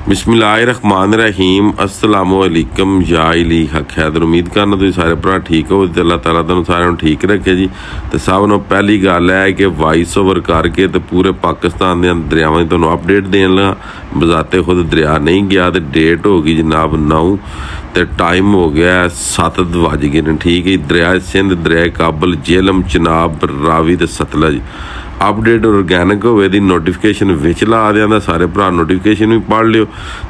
बिस्मिल्लाहिर्रहमानिर्रहीम अस्सलामुअलैकुम या इली हक हैदर। उम्मीद करना तुसीं सारे भरा ठीक हो ते अल्लाह ताला तुहानूं सारिਆਂ ਨੂੰ ठीक रखे जी। तो सब नालों पहली गल है कि वॉइस ओवर करके तो पूरे पाकिस्तान के दरियावां की तुहानूं अपडेट देन लगा। बजाते खुद दरिया नहीं गया तो डेट हो गई जनाब 9 तो टाइम हो गया 7 वज गए ने। ठीक है, दरिया सिंध, दरिया काबल, झेलम, चिनाब, रावी तो सतलज अपडेट ऑर्गैनिक होवे दी नोटिफिकेशन विच ला दिया। सारे भरा नोटिफिकेशन भी पढ़ लियो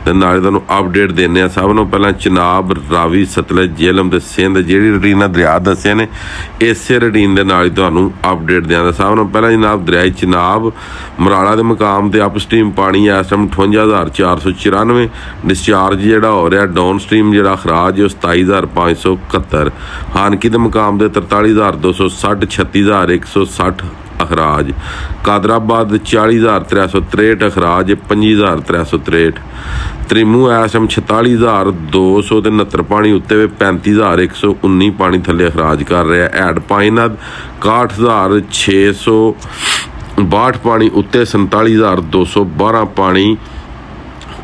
तो नाले तुहानूं अपडेट देने। सब नालों पहलां चिनाब, रावी, सतलज, झेलम ते सिंध जिहड़ी रूटीन दरिया दस्से ने इसे रूटीन दे नाल ही तुहानूं अपडेट देंदा। सब नालों पहलां जनाब दरिया चिनाब मराड़ा के मुकाम ते अपस्ट्रीम पानी इस टाइम 58,494। डिस्चार्ज जिहड़ा हो रहा डाउन स्ट्रीम जिहड़ा खराज 27,571। हानकी के मुकाम ते 43,260, 36,160 अखराज। कादराबाद 40,363 अखराज, 25,363। त्रिमू इस टाइम 46,269 पानी उत्ते 35,119 पानी थले अखराज कर रहा है। हैड पाइनद 61,662 पानी उत्ते 47,212 पानी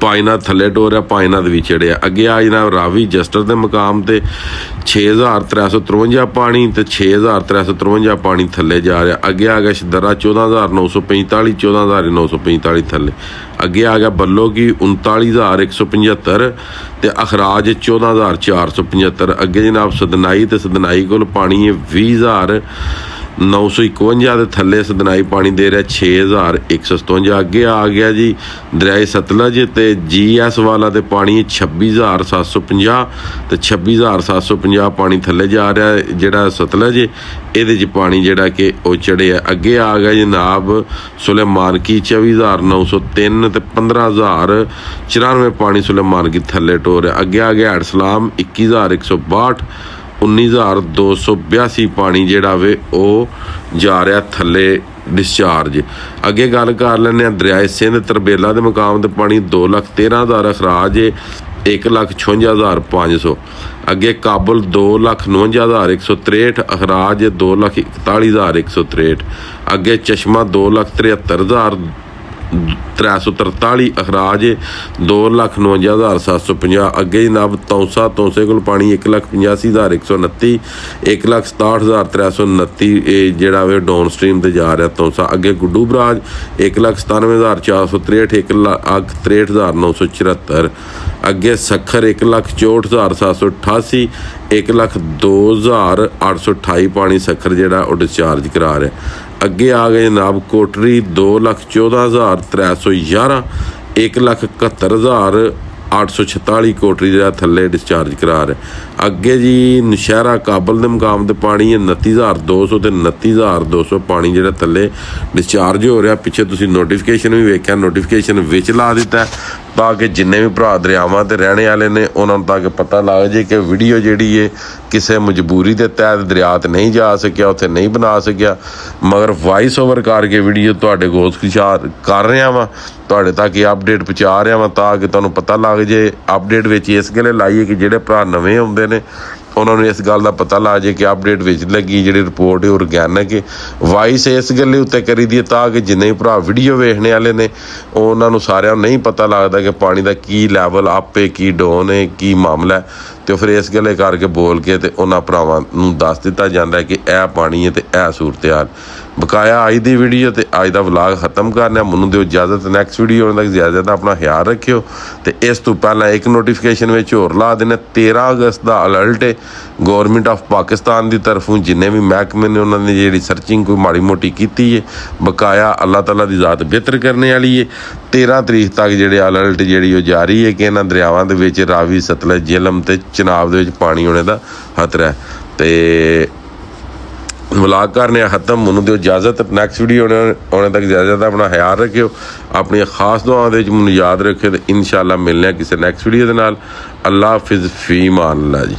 पाइना थले टोरिया, पाइना भी चढ़िया। अगे आ जनाब रावी जस्टर के मुकाम से 6,353 पानी तो 6,353 पानी थले जा रहा। अगे आ गया शदरा 14,945, 14,945 थले। अगे आ गया बल्लो की 39,175 तो अखराज 14,475। अगे जनाब सदनाई तो सदनाई को पानी है 20,951 के थले सदनाई पानी दे रहा 6,157। अगे आ गया जी दरिया सतलज तो GS वाला तो पानी 26,750 तो 26,750 पानी थले जा रहा है जिहड़ा सतलज ये पानी जिहड़ा कि वो चढ़े। अगे आ गया जनाब सुलेमान की 24,903 तो 15,094 पानी सुलेमान की थले टोर है। अगे आ गया हैडसलाम 21,162, 19,282 पानी जिहड़ा वे वो जा रहा थले डिस्चार्ज। अगे गल कर लैने दरिया सिंध तरबेला के मुकाम ते पानी 2,13,000 अखराज, 1,56,500। अगे काबल 2,59,163 अखराज, 2,41,163। अगे चश्मा 2,73,343 अखराज, 2,59,750। अगे जनाब तौंसा को पानी 1,85,129, 1,67,329 जिहड़ा वे डाउन स्ट्रीम ते जा रहा तौंसा। अगे गुड्डू बराज 1,97,463, 1,63,974। अगे सखर 1,64,788, 1,02,828 पानी सखर जिहड़ा वो डिस्चार्ज करा रहा है। अगे आ गए जनाब कोटरी 2,14,311, 1,71,846 कोटरी जिहड़ा थले डिस्चार्ज करा रहा है। अगे जी नौशहरा काबल के मुकाम ते पानी 29,200 तो 29,200 पानी जिहड़ा थले डिस्चार्ज हो रहा। पिछे तुसीं नोटिफिकेशन भी वेख्या, नोटिफिकेशन विच ला दिता है ताकि जिन्ने भी भरा दरियावां ते रहने वाले ने उन्होंने ताकि पता लग जाए कि वीडियो जिहड़ी है किसी मजबूरी के तहत दरिया ते नहीं जा सकिया, उत्थे नहीं बना सकिया, मगर वॉइस ओवर करके वीडियो तुहाडे कोल कर रहा वां, तुहाडे तक अपडेट पहुँचा रहा वां ताकि तुहानूं पता लग जाए। अपडेट विच इस गल्ले लाइए कि जिहड़े भरा नवें आउंदे ने उन्होंने इस गल का पता लग जाए कि अपडेट विच लगी जी रिपोर्ट है ऑर्गैनिक है। वॉइस इस गल्ले उत्ते करी दी ताकि जिन्ने भी भरा वीडियो वेखने वाले ने उन्होंने सारिਆਂ नहीं पता लगता कि पानी का की लैवल अप है, की डाउन है, की मामला है। तो फिर इस गल्ले करके बोल के तो उन्होंने भरावां नूं दस दिता जाता है कि यह पानी है तो यह सूरत हाल। बकाया अज की वीडियो तो अज का व्लॉग खत्म करने। मैनूं दिओ इजाजत, नैक्सट वीडियो आने तक इजाजत। अपना ख्याल रखियो। तो इस तो पहला एक नोटिफिकेशन में होर ला देने 13 अगस्त का अलर्ट है गौरमेंट ऑफ पाकिस्तान की तरफों जिन्हें भी महकमे ने उन्होंने जी सर्चिंग कोई माड़ी मोटी की है। बकाया अल्लाह ताला की ज़ात बेहतर करने वाली है। 13 तरीक तक जोड़े अलर्ट जी जारी है कि इन्होंने दरियावां दे विच रावी, सतलज, झेलम ते चिनाब दे विच पानी होने का खतरा है। तो व्लॉग करने खत्म। मैनूं दिओ इजाजत, नैक्सट वीडियो आने तक इजाजत। अपना ख्याल रखियो, अपनी खास दुआओं दे विच मैनूं याद रखियो। तो इंशाअल्लाह मिलने किसी नैक्सट वीडियो दे नाल। अल्लाह हाफिज़, फी मान अल्लाह जी।